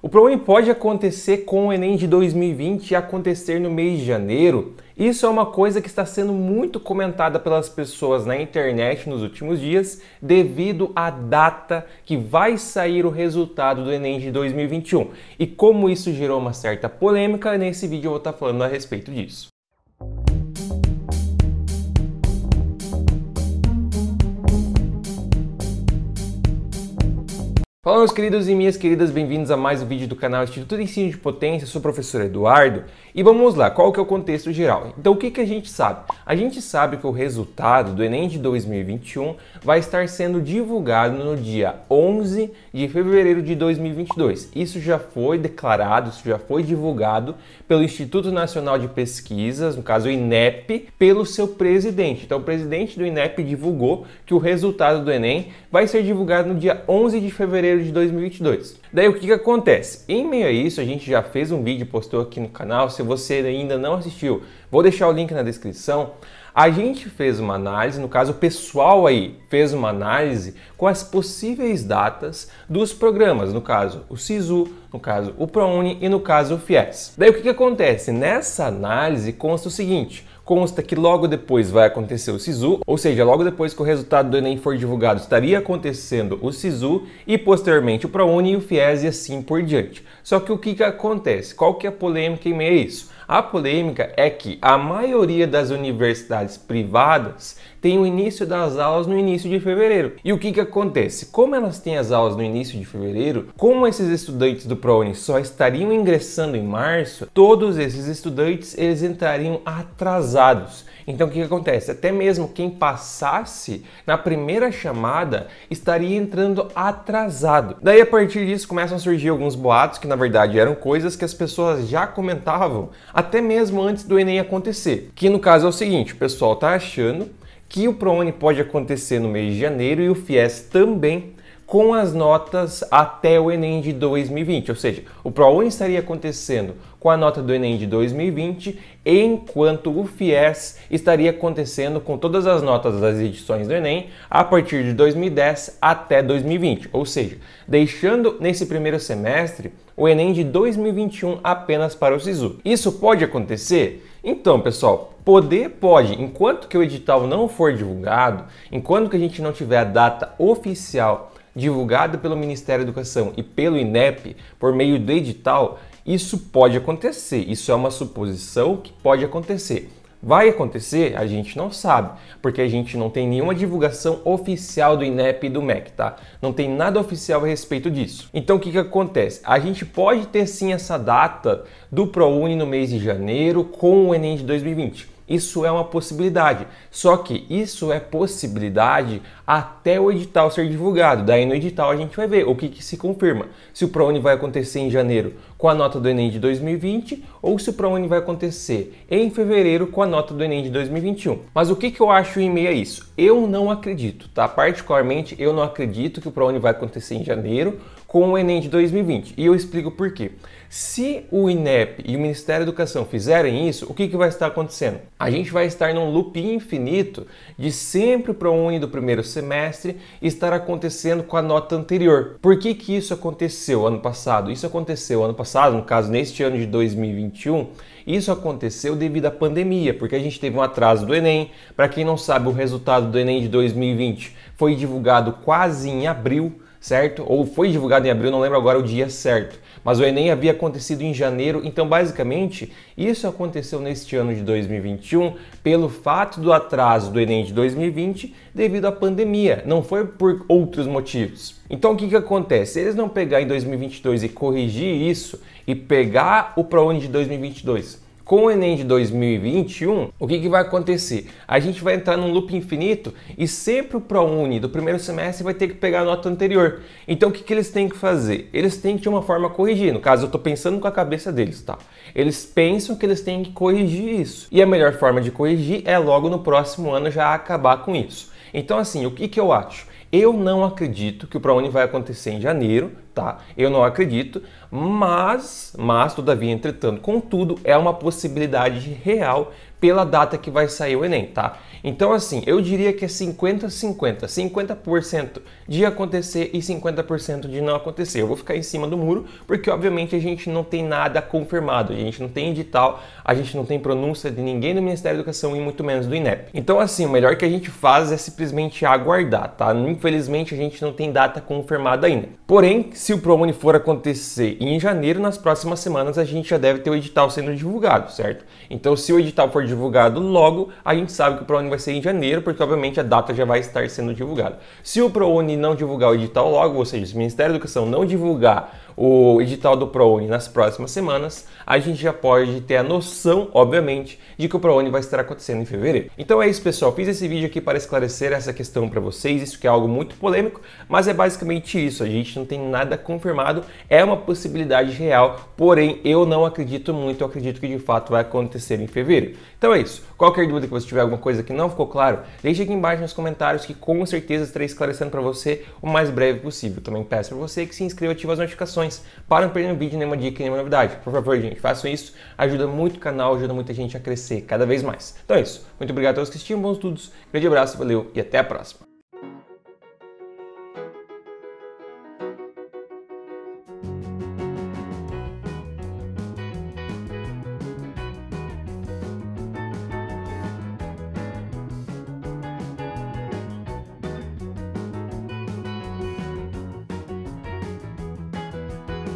O ProUni pode acontecer com o Enem de 2020 e acontecer no mês de janeiro? Isso é uma coisa que está sendo muito comentada pelas pessoas na internet nos últimos dias, devido à data que vai sair o resultado do Enem de 2021. E como isso gerou uma certa polêmica, nesse vídeo eu vou estar falando a respeito disso. Fala, meus queridos e minhas queridas, bem-vindos a mais um vídeo do canal Instituto de Ensino de Potência. Eu sou o professor Eduardo e vamos lá, qual que é o contexto geral? Então, o que a gente sabe? A gente sabe que o resultado do Enem de 2021 vai estar sendo divulgado no dia 11 de fevereiro de 2022. Isso já foi declarado, isso já foi divulgado pelo Instituto Nacional de Pesquisas, no caso o INEP, pelo seu presidente. Então, o presidente do INEP divulgou que o resultado do Enem vai ser divulgado no dia 11 de fevereiro de 2022. Daí o que acontece? Em meio a isso, a gente já fez um vídeo, postou aqui no canal. Se você ainda não assistiu, vou deixar o link na descrição. A gente fez uma análise, no caso o pessoal aí fez uma análise com as possíveis datas dos programas, no caso o SISU, no caso o ProUni e no caso o FIES. Daí o que acontece? Nessa análise consta o seguinte: consta que logo depois vai acontecer o SISU, ou seja, logo depois que o resultado do Enem for divulgado, estaria acontecendo o SISU e posteriormente o ProUni e o FIES e assim por diante. Só que o que acontece? Qual que é a polêmica em meio a isso? A polêmica é que a maioria das universidades privadas tem o início das aulas no início de fevereiro. E o que acontece? Como elas têm as aulas no início de fevereiro, como esses estudantes do ProUni só estariam ingressando em março, todos esses estudantes eles entrariam atrasados. Então o que acontece? Até mesmo quem passasse na primeira chamada estaria entrando atrasado. Daí a partir disso começam a surgir alguns boatos que na verdade eram coisas que as pessoas já comentavam até mesmo antes do Enem acontecer. Que no caso é o seguinte: o pessoal está achando que o ProUni pode acontecer no mês de janeiro e o FIES também, com as notas até o Enem de 2020, ou seja, o ProUni estaria acontecendo com a nota do Enem de 2020, enquanto o FIES estaria acontecendo com todas as notas das edições do Enem a partir de 2010 até 2020, ou seja, deixando nesse primeiro semestre o Enem de 2021 apenas para o SISU. Isso pode acontecer? Então, pessoal, pode, enquanto que o edital não for divulgado, enquanto que a gente não tiver a data oficial divulgada pelo Ministério da Educação e pelo INEP por meio do edital, isso pode acontecer. Isso é uma suposição que pode acontecer. Vai acontecer? A gente não sabe, porque a gente não tem nenhuma divulgação oficial do INEP e do MEC, tá? Não tem nada oficial a respeito disso. Então o que acontece? A gente pode ter sim essa data do ProUni no mês de janeiro com o Enem de 2020. Isso é uma possibilidade, só que isso é possibilidade até o edital ser divulgado. Daí no edital a gente vai ver o que se confirma. Se o ProUni vai acontecer em janeiro com a nota do Enem de 2020 ou se o ProUni vai acontecer em fevereiro com a nota do Enem de 2021. Mas o que eu acho em meio a isso? Eu não acredito, tá? Particularmente eu não acredito que o ProUni vai acontecer em janeiro com o Enem de 2020. E eu explico por quê. Se o INEP e o Ministério da Educação fizerem isso, o que vai estar acontecendo? A gente vai estar num loop infinito de sempre o ProUni do primeiro semestre estar acontecendo com a nota anterior. Por que isso aconteceu ano passado? Isso aconteceu ano passado, no caso neste ano de 2021, isso aconteceu devido à pandemia, porque a gente teve um atraso do Enem. Para quem não sabe, o resultado do Enem de 2020 foi divulgado quase em abril, certo? Ou foi divulgado em abril, não lembro agora o dia certo. Mas o Enem havia acontecido em janeiro, então basicamente isso aconteceu neste ano de 2021 pelo fato do atraso do Enem de 2020 devido à pandemia, não foi por outros motivos. Então o que acontece? Se eles não pegar em 2022 e corrigir isso e pegar o ProUni de 2022 com o Enem de 2021, o que vai acontecer? A gente vai entrar num loop infinito e sempre o ProUni do primeiro semestre vai ter que pegar a nota anterior. Então o que eles têm que fazer? Eles têm que de uma forma corrigir. No caso, eu estou pensando com a cabeça deles, tá? Eles pensam que eles têm que corrigir isso. E a melhor forma de corrigir é logo no próximo ano já acabar com isso. Então assim, o que eu acho? Eu não acredito que o ProUni vai acontecer em janeiro, tá? Eu não acredito, mas todavia, entretanto, contudo, é uma possibilidade real pela data que vai sair o Enem, tá? Então assim, eu diria que é 50-50, 50% de acontecer e 50% de não acontecer. Eu vou ficar em cima do muro, porque obviamente a gente não tem nada confirmado, a gente não tem edital, a gente não tem pronúncia de ninguém do Ministério da Educação e muito menos do INEP. Então assim, o melhor que a gente faz é simplesmente aguardar, tá? Infelizmente a gente não tem data confirmada ainda. Porém, se o ProUni for acontecer em janeiro, nas próximas semanas a gente já deve ter o edital sendo divulgado, certo? Então se o edital for divulgado logo, a gente sabe que o ProUni vai ser em janeiro, porque obviamente a data já vai estar sendo divulgada. Se o ProUni não divulgar o edital logo, ou seja, se o Ministério da Educação não divulgar o edital do ProUni nas próximas semanas, a gente já pode ter a noção, obviamente, de que o ProUni vai estar acontecendo em fevereiro. Então é isso, pessoal. Fiz esse vídeo aqui para esclarecer essa questão para vocês. Isso que é algo muito polêmico, mas é basicamente isso. A gente não tem nada confirmado, é uma possibilidade real, porém eu não acredito muito, eu acredito que de fato vai acontecer em fevereiro. Então é isso. Qualquer dúvida que você tiver, alguma coisa que não ficou claro, deixe aqui embaixo nos comentários que com certeza estarei esclarecendo para você o mais breve possível. Também peço para você que se inscreva e ative as notificações para não perder um vídeo, nenhuma dica, nenhuma novidade. Por favor, gente, façam isso. Ajuda muito o canal, ajuda muita gente a crescer cada vez mais. Então é isso. Muito obrigado a todos que assistiram, bons estudos, grande abraço, valeu e até a próxima.